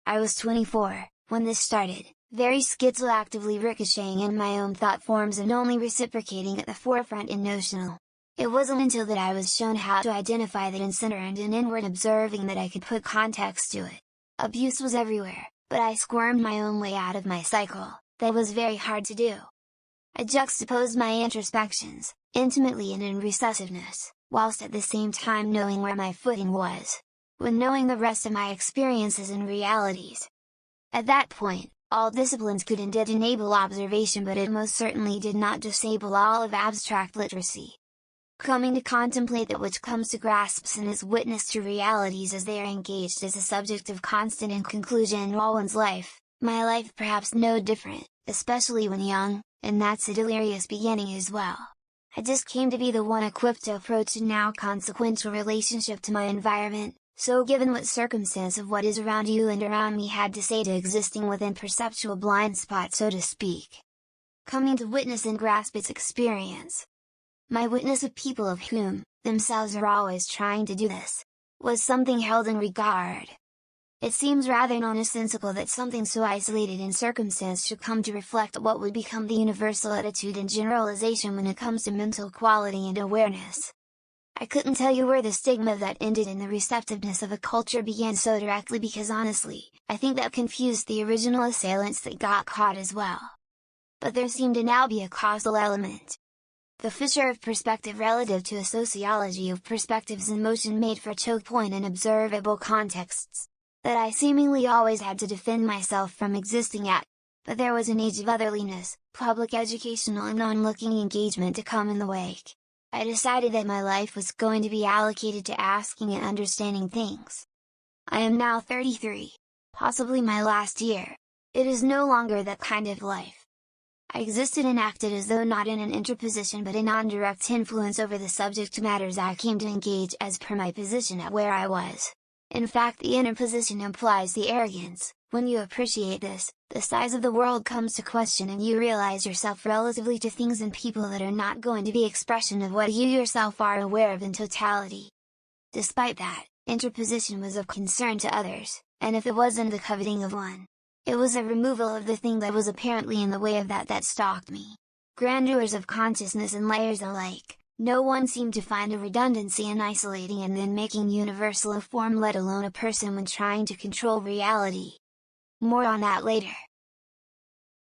I was 24, when this started, very schizoactively ricocheting in my own thought forms and only reciprocating at the forefront in notional. It wasn't until that I was shown how to identify that in center and in inward observing that I could put context to it. Abuse was everywhere, but I squirmed my own way out of my cycle. That was very hard to do. I juxtaposed my introspections, intimately and in recessiveness, whilst at the same time knowing where my footing was, when knowing the rest of my experiences and realities. At that point, all disciplines could and did enable observation, but it most certainly did not disable all of abstract literacy. Coming to contemplate that which comes to grasps and is witness to realities as they are engaged is a subject of constant and conclusion in all one's life, my life perhaps no different, especially when young, and that's a delirious beginning as well. I just came to be the one equipped to approach a now consequential relationship to my environment, so given what circumstance of what is around you and around me had to say to existing within perceptual blind spot, so to speak. Coming to witness and grasp its experience. My witness of people of whom, themselves are always trying to do this, was something held in regard. It seems rather nonsensical that something so isolated in circumstance should come to reflect what would become the universal attitude and generalization when it comes to mental quality and awareness. I couldn't tell you where the stigma that ended in the receptiveness of a culture began so directly, because honestly, I think that confused the original assailants that got caught as well. But there seemed to now be a causal element. The fissure of perspective relative to a sociology of perspectives in motion made for choke point in observable contexts, that I seemingly always had to defend myself from existing at, but there was an age of otherliness, public educational and onlooking engagement to come in the wake. I decided that my life was going to be allocated to asking and understanding things. I am now 33, possibly my last year. It is no longer that kind of life. I existed and acted as though not in an interposition but a non-direct influence over the subject matters I came to engage as per my position at where I was. In fact, the interposition implies the arrogance. When you appreciate this, the size of the world comes to question and you realize yourself relatively to things and people that are not going to be expression of what you yourself are aware of in totality. Despite that, interposition was of concern to others, and if it wasn't the coveting of one, it was a removal of the thing that was apparently in the way of that stalked me. Grandeurs of consciousness and layers alike, no one seemed to find a redundancy in isolating and then making universal a form, let alone a person, when trying to control reality. More on that later.